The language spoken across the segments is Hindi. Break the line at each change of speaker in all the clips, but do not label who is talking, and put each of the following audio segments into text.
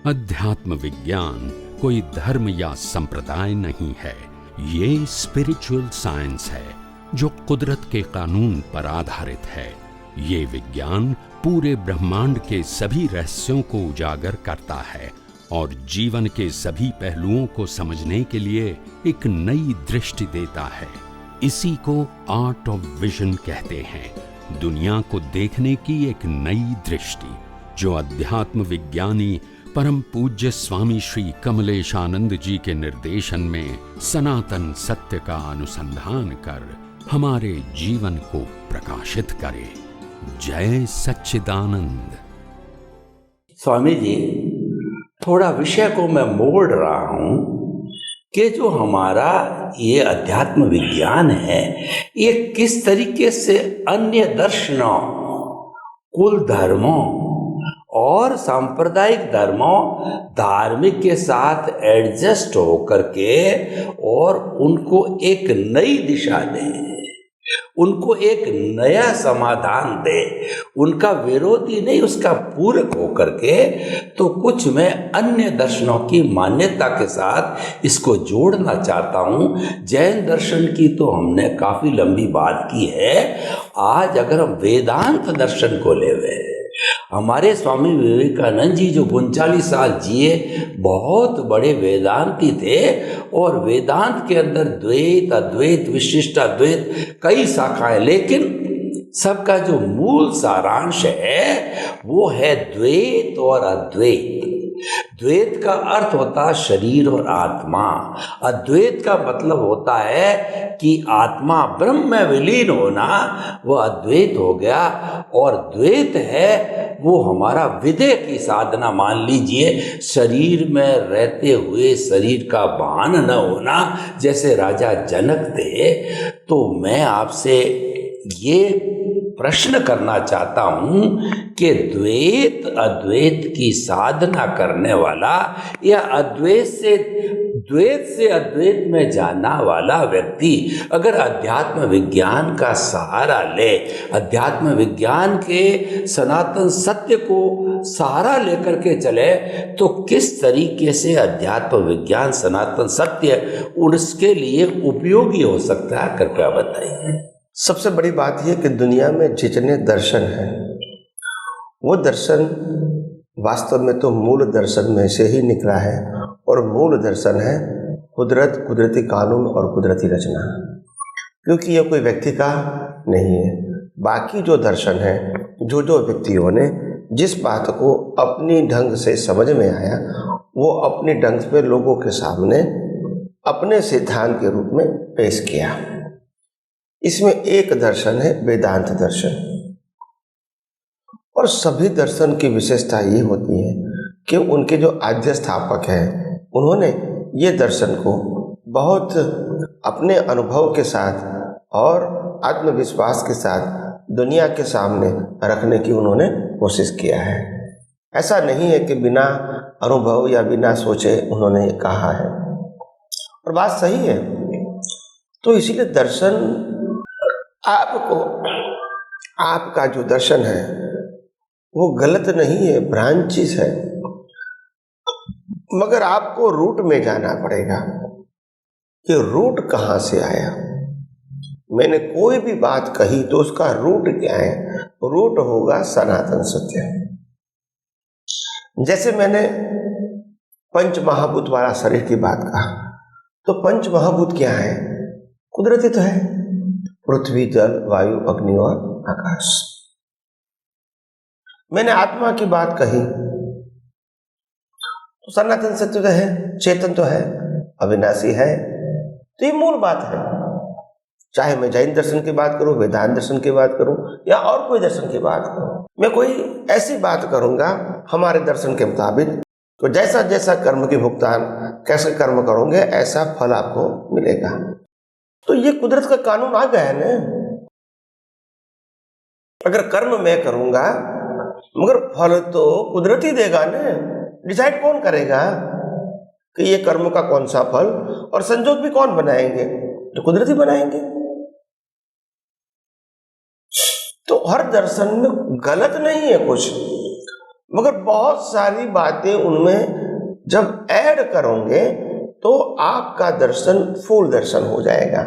अध्यात्म विज्ञान कोई धर्म या संप्रदाय नहीं है। ये स्पिरिचुअल साइंस है जो कुदरत के कानून पर आधारित है। ये विज्ञान पूरे ब्रह्मांड के सभी रहस्यों को उजागर करता है और जीवन के सभी पहलुओं को समझने के लिए एक नई दृष्टि देता है। इसी को आर्ट ऑफ विजन कहते हैं, दुनिया को देखने की एक नई दृष्टि, जो अध्यात्म विज्ञानी परम पूज्य स्वामी श्री कमलेशानंद जी के निर्देशन में सनातन सत्य का अनुसंधान कर हमारे जीवन को प्रकाशित करे। जय सच्चिदानंद।
स्वामी जी, थोड़ा विषय को मैं मोड़ रहा हूँ कि जो हमारा ये अध्यात्म विज्ञान है, ये किस तरीके से अन्य दर्शनों, कुल धर्मों और सांप्रदायिक धर्मों, धार्मिक के साथ एडजस्ट होकर के और उनको एक नई दिशा दे, उनको एक नया समाधान दे, उनका विरोधी नहीं उसका पूरक होकर के, तो कुछ मैं अन्य दर्शनों की मान्यता के साथ इसको जोड़ना चाहता हूँ। जैन दर्शन की तो हमने काफ़ी लंबी बात की है। आज अगर हम वेदांत दर्शन को ले हुए, हमारे स्वामी विवेकानंद जी जो 39 साल जिए, बहुत बड़े वेदांती थे और वेदांत के अंदर द्वैत, अद्वैत, विशिष्टाद्वैत कई शाखाएं, लेकिन सबका जो मूल सारांश है वो है द्वैत और अद्वैत। द्वैत का अर्थ होता है शरीर और आत्मा, अद्वैत का मतलब होता है कि आत्मा ब्रह्म में विलीन होना, वो अद्वैत हो गया। और द्वैत है वो हमारा विदेह की साधना, मान लीजिए शरीर में रहते हुए शरीर का भान न होना, जैसे राजा जनक थे। तो मैं आपसे ये प्रश्न करना चाहता हूँ कि द्वैत अद्वैत की साधना करने वाला या द्वैत से अद्वैत में जाना वाला व्यक्ति अगर अध्यात्म विज्ञान का सहारा ले, अध्यात्म विज्ञान के सनातन सत्य को सहारा लेकर के चले, तो किस तरीके से अध्यात्म विज्ञान सनातन सत्य उसके लिए उपयोगी हो सकता है, कृपया बताइए।
सबसे बड़ी बात यह कि दुनिया में जितने दर्शन हैं, वो दर्शन वास्तव में तो मूल दर्शन में से ही निकला है। और मूल दर्शन है कुदरत, कुदरती कानून और कुदरती रचना, क्योंकि ये कोई व्यक्ति का नहीं है। बाकी जो दर्शन है, जो व्यक्तियों ने जिस बात को अपनी ढंग से समझ में आया, वो अपनी ढंग से लोगों के सामने अपने सिद्धांत के रूप में पेश किया। इसमें एक दर्शन है वेदांत दर्शन, और सभी दर्शन की विशेषता ये होती है कि उनके जो आद्य स्थापक हैं, उन्होंने ये दर्शन को बहुत अपने अनुभव के साथ और आत्मविश्वास के साथ दुनिया के सामने रखने की उन्होंने कोशिश किया है। ऐसा नहीं है कि बिना अनुभव या बिना सोचे उन्होंने कहा है, और बात सही है। तो इसीलिए दर्शन आपको, आपका जो दर्शन है वो गलत नहीं है, भ्रांत चीज है, मगर आपको रूट में जाना पड़ेगा कि रूट कहाँ से आया। मैंने कोई भी बात कही तो उसका रूट क्या है? रूट होगा सनातन सत्य। जैसे मैंने पंच महाभूत वाला शरीर की बात कहा, तो पंच महाभूत क्या है? कुदरती तो है, पृथ्वी, जल, वायु, अग्नि और आकाश। मैंने आत्मा की बात कही तो सनातन सत्य तो है, चेतन तो है, अविनाशी है। तो ये मूल बात है। चाहे मैं जैन दर्शन की बात करूं, वेदांत दर्शन की बात करूं या और कोई दर्शन की बात करूं, मैं कोई ऐसी बात करूंगा हमारे दर्शन के मुताबिक, तो जैसा जैसा कर्म की भुगतान, कैसे कर्म करोगे ऐसा फल आपको मिलेगा। तो ये कुदरत का कानून आ गया है ना। अगर कर्म मैं करूंगा मगर फल तो कुदरत ही देगा ना। डिसाइड कौन करेगा कि ये कर्म का कौन सा फल, और संजोग भी कौन बनाएंगे? तो कुदरत ही बनाएंगे। तो हर दर्शन में गलत नहीं है कुछ, मगर बहुत सारी बातें उनमें जब ऐड करोगे तो आपका दर्शन फूल दर्शन हो जाएगा।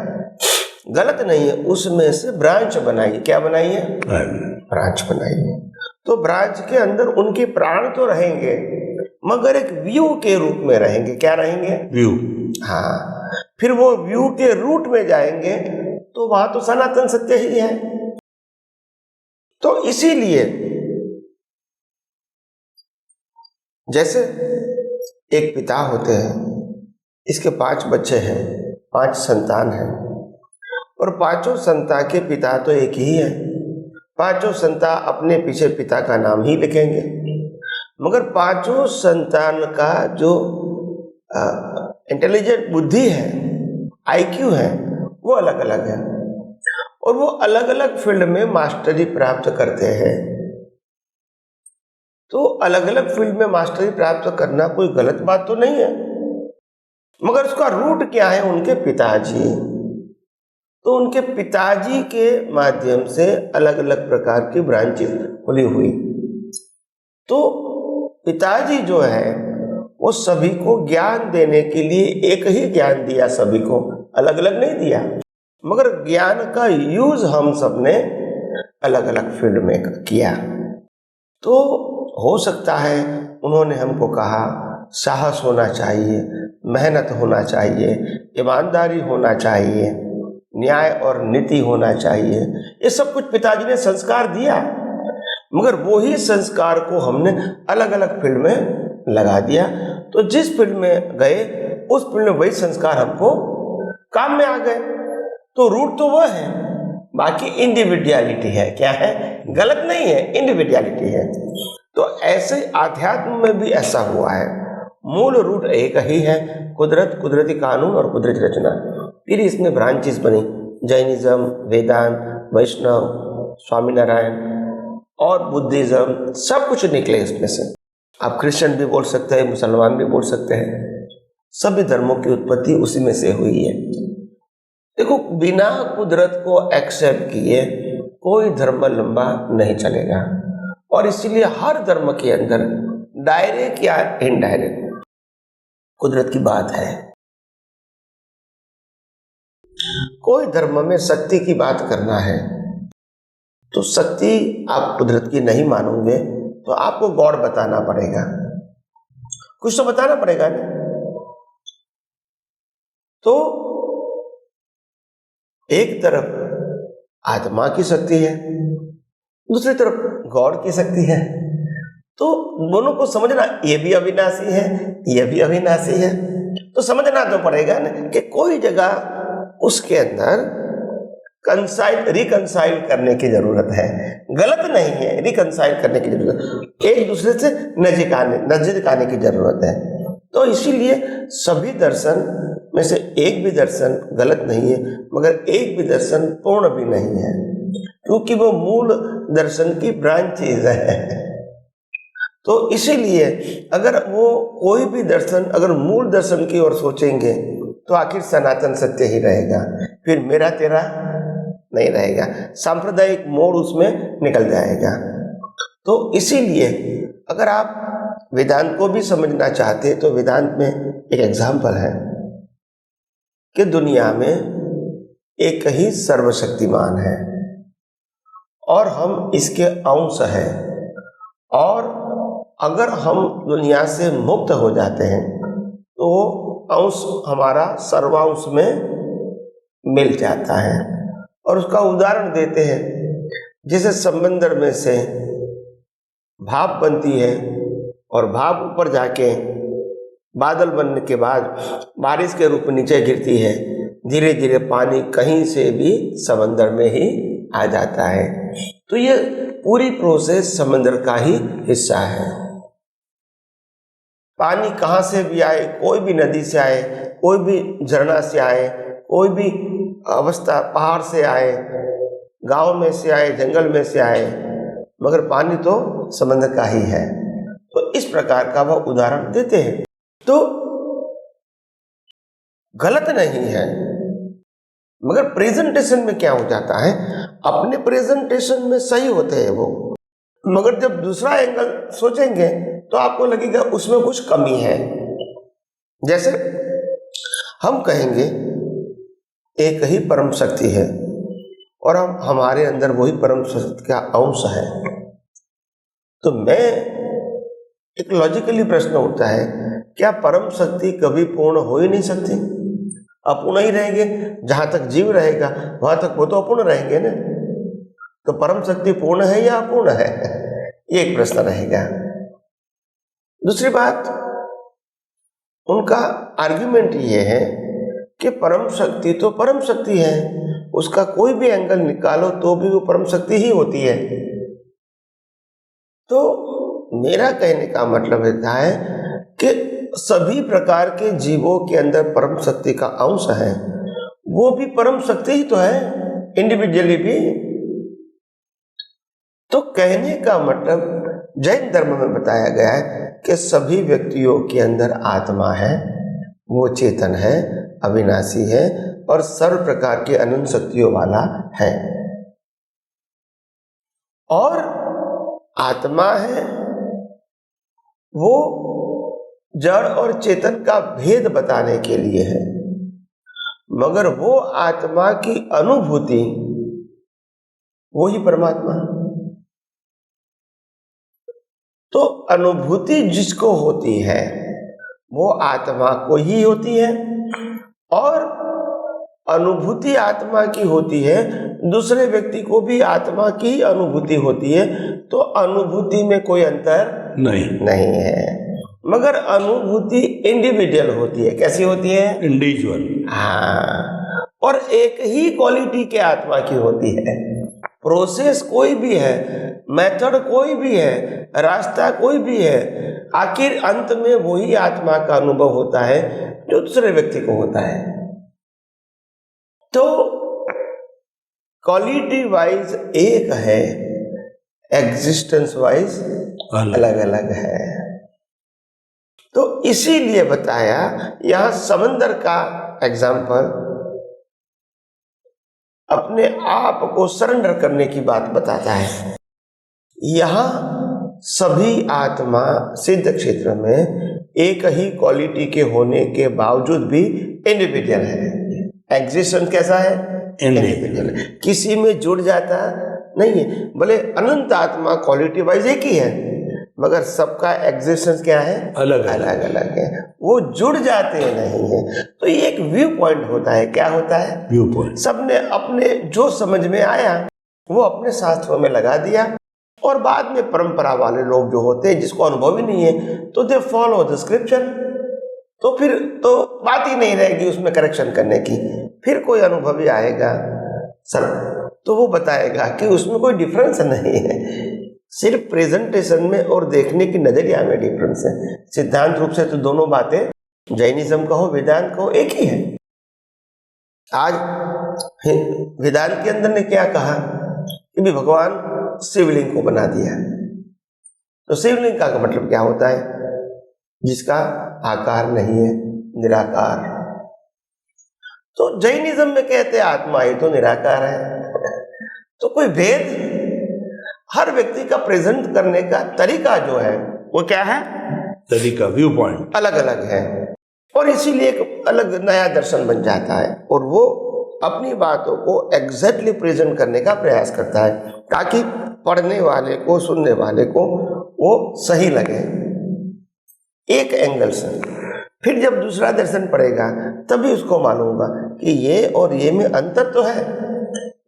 गलत नहीं है, उसमें से ब्रांच बनाइए। क्या बनाइए? ब्रांच बनाइए। तो ब्रांच के अंदर उनके प्राण तो रहेंगे मगर एक व्यू के रूप में रहेंगे। क्या रहेंगे?
व्यू।
हाँ, फिर वो व्यू के रूट में जाएंगे तो वहां तो सनातन सत्य ही है। तो इसीलिए जैसे एक पिता होते हैं, इसके 5 बच्चे हैं, 5 संतान हैं और 5 संतान के पिता तो एक ही है। 5 संतान अपने पीछे पिता का नाम ही लिखेंगे मगर 5 संतान का जो इंटेलिजेंट बुद्धि है, आईक्यू है, वो अलग अलग है और वो अलग अलग फील्ड में मास्टरी प्राप्त करते हैं। तो अलग अलग फील्ड में मास्टरी प्राप्त करना कोई गलत बात तो नहीं है, मगर उसका रूट क्या है? उनके पिताजी। तो उनके पिताजी के माध्यम से अलग अलग प्रकार की ब्रांचेस खुली हुई। तो पिताजी जो है वो सभी को ज्ञान देने के लिए एक ही ज्ञान दिया, सभी को अलग अलग नहीं दिया, मगर ज्ञान का यूज हम सब ने अलग अलग फील्ड में किया। तो हो सकता है उन्होंने हमको कहा साहस होना चाहिए, मेहनत होना चाहिए, ईमानदारी होना चाहिए, न्याय और नीति होना चाहिए, ये सब कुछ पिताजी ने संस्कार दिया, मगर वो ही संस्कार को हमने अलग अलग फील्ड में लगा दिया। तो जिस फील्ड में गए उस फील्ड में वही संस्कार हमको काम में आ गए। तो रूट तो वह है, बाकी इंडिविजुअलिटी है। क्या है? गलत नहीं है, इंडिविजुअलिटी है। तो ऐसे आध्यात्म में भी ऐसा हुआ है, मूल रूट एक ही है, कुदरत, कुदरती कानून और कुदरती रचना। फिर इसमें ब्रांचेस बनी, जैनिज्म, वेदांत, वैष्णव, स्वामीनारायण और बुद्धिज्म, सब कुछ निकले इसमें से। आप क्रिश्चियन भी बोल सकते हैं, मुसलमान भी बोल सकते हैं, सभी धर्मों की उत्पत्ति उसी में से हुई है। देखो, बिना कुदरत को एक्सेप्ट किए कोई धर्म लंबा नहीं चलेगा और इसीलिए हर धर्म के अंदर डायरेक्ट या इनडायरेक्ट कुदरत की बात है। कोई धर्म में शक्ति की बात करना है तो शक्ति आप कुदरत की नहीं मानोगे तो आपको गॉड बताना पड़ेगा, कुछ तो बताना पड़ेगा ना। तो एक तरफ आत्मा की शक्ति है, दूसरी तरफ गॉड की शक्ति है। तो दोनों को समझना, ये भी अविनाशी है, ये भी अविनाशी है, तो समझना तो पड़ेगा ना कि कोई जगह उसके अंदर रिकंसाइल करने की जरूरत है। गलत नहीं है, रिकंसाइल करने की जरूरत है, एक दूसरे से नजदीक आने की जरूरत है। तो इसीलिए सभी दर्शन में से एक भी दर्शन गलत नहीं है, मगर एक भी दर्शन पूर्ण भी नहीं है, क्योंकि वो मूल दर्शन की ब्रांचेज है। तो इसीलिए अगर वो कोई भी दर्शन अगर मूल दर्शन की ओर सोचेंगे तो आखिर सनातन सत्य ही रहेगा, फिर मेरा तेरा नहीं रहेगा, सांप्रदायिक मोड़ उसमें निकल जाएगा। तो इसीलिए अगर आप वेदांत को भी समझना चाहते हैं तो वेदांत में एक एग्जाम्पल है कि दुनिया में एक ही सर्वशक्तिमान है और हम इसके अंश हैं, और अगर हम दुनिया से मुक्त हो जाते हैं तो अंश हमारा सर्वांश में मिल जाता है। और उसका उदाहरण देते हैं, जैसे समंदर में से भाप बनती है और भाप ऊपर जाके बादल बनने के बाद बारिश के रूप में नीचे गिरती है, धीरे धीरे पानी कहीं से भी समंदर में ही आ जाता है। तो ये पूरी प्रोसेस समंदर का ही हिस्सा है। पानी कहाँ से भी आए, कोई भी नदी से आए, कोई भी झरना से आए, कोई भी अवस्था पहाड़ से आए, गांव में से आए, जंगल में से आए, मगर पानी तो समंदर का ही है। तो इस प्रकार का वह उदाहरण देते हैं। तो गलत नहीं है, मगर प्रेजेंटेशन में क्या हो जाता है, अपने प्रेजेंटेशन में सही होते हैं वो, मगर जब दूसरा एंगल सोचेंगे तो आपको लगेगा उसमें कुछ कमी है। जैसे हम कहेंगे एक ही परम शक्ति है और हम हमारे अंदर वही परम शक्ति का अंश है, तो मैं एक लॉजिकली प्रश्न उठता है, क्या परम शक्ति कभी पूर्ण हो ही नहीं सकती? अपूर्ण ही रहेंगे। जहां तक जीव रहेगा वहां तक वो तो अपूर्ण रहेंगे ना। तो परम शक्ति पूर्ण है या अपूर्ण है? ये एक प्रश्न रहेगा। दूसरी बात, उनका आर्ग्यूमेंट ये है कि परम शक्ति तो परम शक्ति है, उसका कोई भी एंगल निकालो तो भी वो परम शक्ति ही होती है। तो मेरा कहने का मतलब रहता है कि सभी प्रकार के जीवों के अंदर परम शक्ति का अंश है, वो भी परम शक्ति ही तो है, इंडिविजुअली भी। तो कहने का मतलब जैन धर्म में बताया गया है कि सभी व्यक्तियों के अंदर आत्मा है, वो चेतन है, अविनाशी है और सर्व प्रकार की अनंत शक्तियों वाला है। और आत्मा है वो जड़ और चेतन का भेद बताने के लिए है, मगर वो आत्मा की अनुभूति वो ही परमात्मा। तो अनुभूति जिसको होती है वो आत्मा को ही होती है, और अनुभूति आत्मा की होती है, दूसरे व्यक्ति को भी आत्मा की अनुभूति होती है। तो अनुभूति में कोई अंतर नहीं है, मगर अनुभूति इंडिविजुअल होती है। कैसी होती है?
इंडिविजुअल।
हाँ, और एक ही क्वालिटी के आत्मा की होती है। प्रोसेस कोई भी है, मेथड कोई भी है, रास्ता कोई भी है, आखिर अंत में वही आत्मा का अनुभव होता है जो दूसरे व्यक्ति को होता है। तो क्वालिटी वाइज एक है, एग्जिस्टेंस वाइज अलग अलग है। तो इसीलिए बताया, यहां समंदर का एग्जाम्पल अपने आप को सरेंडर करने की बात बताता है। यहां सभी आत्मा सिद्ध क्षेत्र में एक ही क्वालिटी के होने के बावजूद भी इंडिविजुअल है। एग्जिस्टेंस कैसा है? इंडिविजुअल। किसी में जुड़ जाता नहीं है। भले अनंत आत्मा क्वालिटी वाइज एक ही है, मगर सबका एग्जिस्टेंस क्या है? अलग अलग है। वो जुड़ जाते नहीं है। तो ये एक व्यू पॉइंट होता है। क्या होता है? View point. सबने अपने जो समझ में आया वो अपने शास्त्रों में लगा दिया, और बाद में परंपरा वाले लोग जो होते हैं जिसको अनुभव ही नहीं है, तो दे फॉलो द स्क्रिप्चर। तो फिर तो बात ही नहीं रहेगी उसमें करेक्शन करने की। फिर कोई अनुभवी आएगा सर तो वो बताएगा कि उसमें कोई डिफरेंस नहीं है, सिर्फ प्रेजेंटेशन में और देखने की नजरिया में डिफरेंस है। सिद्धांत रूप से तो दोनों बातें, जैनिज्म कहो वेदांत कहो, एक ही है। आज वेदांत के अंदर ने क्या कहा कि भी भगवान शिवलिंग को बना दिया। तो शिवलिंग का मतलब क्या होता है? जिसका आकार नहीं है, निराकार। तो जैनिज्म में कहते हैं आत्मा ही तो निराकार है। तो कोई भेद, हर व्यक्ति का प्रेजेंट करने का तरीका जो है वो क्या है?
तरीका, व्यू पॉइंट
अलग अलग है, और इसीलिए एक अलग नया दर्शन बन जाता है, और वो अपनी बातों को एग्जैक्टली प्रेजेंट करने का प्रयास करता है ताकि पढ़ने वाले को, सुनने वाले को वो सही लगे एक एंगल से। फिर जब दूसरा दर्शन पड़ेगा तभी उसको मालूम होगा कि ये और ये में अंतर तो है।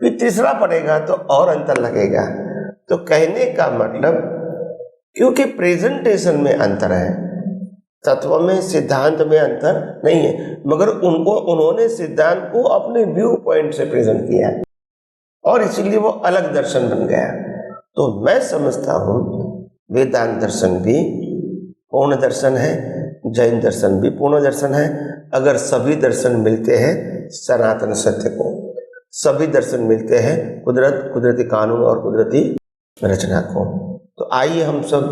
फिर तीसरा पड़ेगा तो और अंतर लगेगा। तो कहने का मतलब, क्योंकि प्रेजेंटेशन में अंतर है, तत्व में, सिद्धांत में अंतर नहीं है, मगर उन्होंने सिद्धांत को अपने व्यू पॉइंट से प्रेजेंट किया है, और इसीलिए वो अलग दर्शन बन गया। तो मैं समझता हूँ वेदांत दर्शन भी पूर्ण दर्शन है, जैन दर्शन भी पूर्ण दर्शन है। अगर सभी दर्शन मिलते हैं सनातन सत्य को, सभी दर्शन मिलते हैं कुदरती कानून और कुदरती रचना को। तो आइए हम सब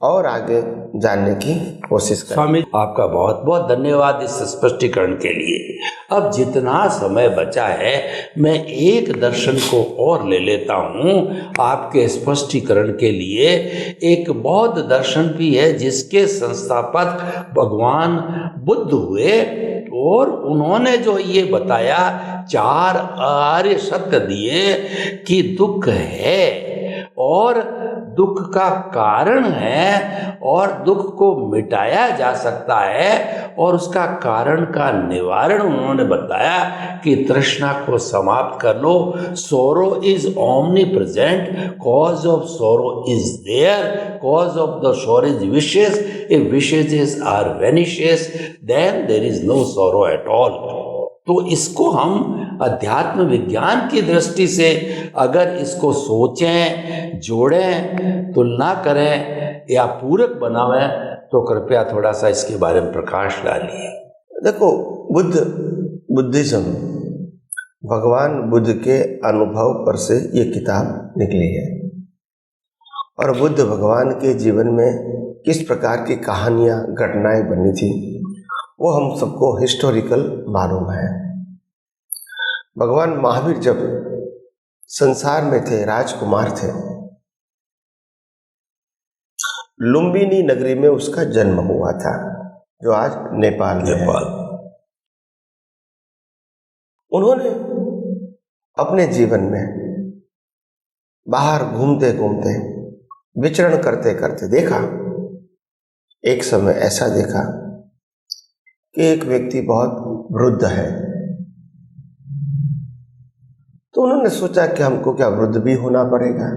और आगे जानने की कोशिश करें।
स्वामी आपका बहुत बहुत धन्यवाद इस स्पष्टीकरण के लिए। अब जितना समय बचा है मैं एक दर्शन को और ले लेता हूँ आपके स्पष्टीकरण के लिए। एक बौद्ध दर्शन भी है जिसके संस्थापक भगवान बुद्ध हुए और उन्होंने जो ये बताया 4 आर्य सत्य दिए कि दुख है और दुख का कारण है और दुख को मिटाया जा सकता है और उसका कारण का निवारण उन्होंने बताया कि तृष्णा को समाप्त कर लो। Sorrow is omni present, cause of sorrow is there, cause of the sorrow is wishes, if wishes are vanishes then there is no sorrow at all. तो इसको हम अध्यात्म विज्ञान की दृष्टि से अगर इसको सोचें, जोड़ें, तुलना करें या पूरक बनावें तो कृपया थोड़ा सा इसके बारे में प्रकाश डालिए।
देखो, बुद्धिज्म भगवान बुद्ध के अनुभव पर से ये किताब निकली है और बुद्ध भगवान के जीवन में किस प्रकार की कहानियाँ, घटनाएं बनी थी वो हम सबको हिस्टोरिकल मालूम है। भगवान महावीर जब संसार में थे, राजकुमार थे, लुम्बिनी नगरी में उसका जन्म हुआ था जो आज नेपाल में है। उन्होंने अपने जीवन में बाहर घूमते घूमते, विचरण करते करते देखा, एक समय ऐसा देखा कि एक व्यक्ति बहुत वृद्ध है। तो उन्होंने सोचा कि हमको क्या वृद्ध भी होना पड़ेगा।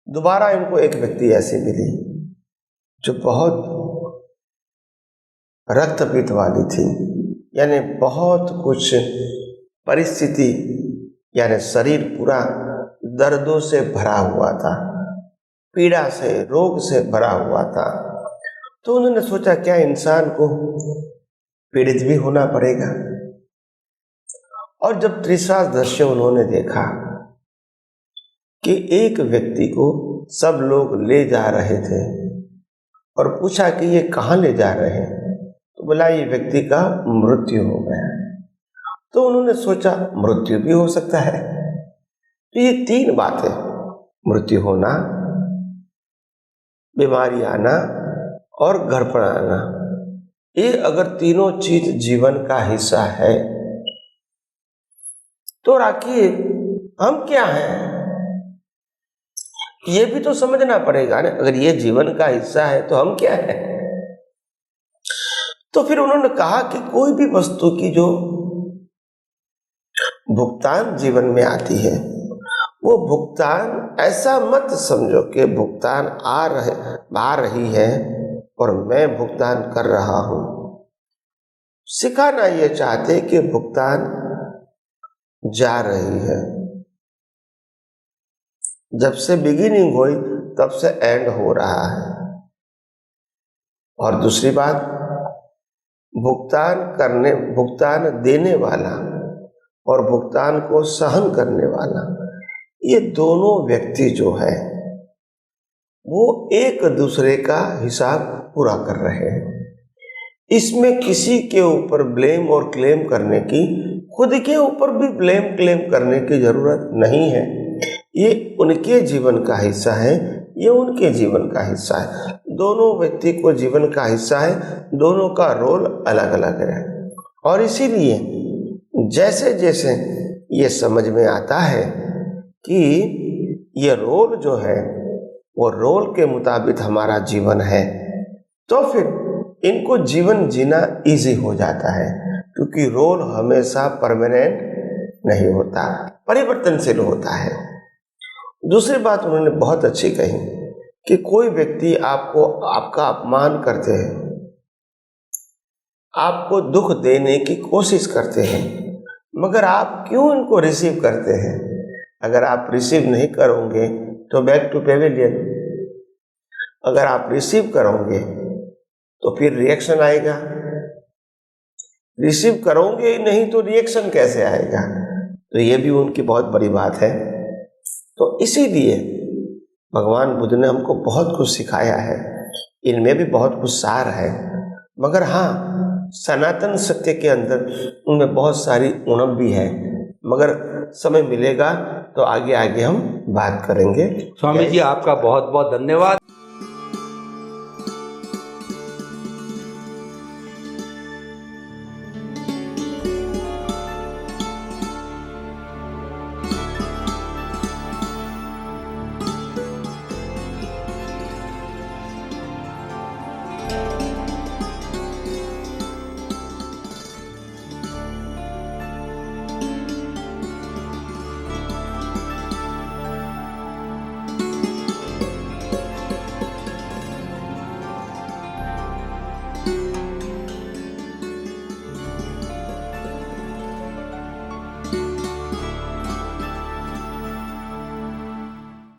दोबारा इनको एक व्यक्ति ऐसी मिली जो बहुत रक्तपित्त वाली थी, यानी बहुत कुछ परिस्थिति, यानी शरीर पूरा दर्दों से भरा हुआ था, पीड़ा से, रोग से भरा हुआ था। तो उन्होंने सोचा क्या इंसान को पीड़ित भी होना पड़ेगा। और जब त्रिशादृश्य उन्होंने देखा कि एक व्यक्ति को सब लोग ले जा रहे थे और पूछा कि ये कहाँ ले जा रहे हैं, तो बोला ये व्यक्ति का मृत्यु हो गया। तो उन्होंने सोचा मृत्यु भी हो सकता है। तो ये 3 बातें, मृत्यु होना, बीमारी आना और घर पर आना, ये अगर तीनों चीज जीवन का हिस्सा है तो राखी हम क्या हैं, ये भी तो समझना पड़ेगा ना। अगर ये जीवन का हिस्सा है तो हम क्या हैं। तो फिर उन्होंने कहा कि कोई भी वस्तु की जो भुगतान जीवन में आती है, वो भुगतान ऐसा मत समझो कि भुगतान आ रही है और मैं भुगतान कर रहा हूं। सिखाना ये चाहते कि भुगतान जा रही है। जब से बिगिनिंग हुई तब से एंड हो रहा है। और दूसरी बात, भुगतान देने वाला और भुगतान को सहन करने वाला, ये दोनों व्यक्ति जो है वो एक दूसरे का हिसाब पूरा कर रहे हैं। इसमें किसी के ऊपर ब्लेम और क्लेम करने की, खुद के ऊपर भी ब्लेम क्लेम करने की जरूरत नहीं है। ये उनके जीवन का हिस्सा है, ये उनके जीवन का हिस्सा है। दोनों व्यक्ति को जीवन का हिस्सा है, दोनों का रोल अलग अलग है। और इसीलिए जैसे जैसे ये समझ में आता है कि ये रोल जो है वो रोल के मुताबिक हमारा जीवन है, तो फिर इनको जीवन जीना इजी हो जाता है, क्योंकि रोल हमेशा परमानेंट नहीं होता, परिवर्तनशील होता है। दूसरी बात उन्होंने बहुत अच्छी कही कि कोई व्यक्ति आपका अपमान करते हैं, आपको दुख देने की कोशिश करते हैं, मगर आप क्यों इनको रिसीव करते हैं? अगर आप रिसीव नहीं करोगे तो बैक टू पेविलियन। अगर आप रिसीव करोगे तो फिर रिएक्शन आएगा, रिसीव करोगे ही नहीं तो रिएक्शन कैसे आएगा? तो ये भी उनकी बहुत बड़ी बात है। तो इसीलिए भगवान बुद्ध ने हमको बहुत कुछ सिखाया है, इनमें भी बहुत कुछ सार है, मगर हाँ सनातन सत्य के अंदर उनमें बहुत सारी उणप भी है। मगर समय मिलेगा तो आगे आगे हम बात करेंगे।
स्वामी जी आपका बहुत बहुत धन्यवाद।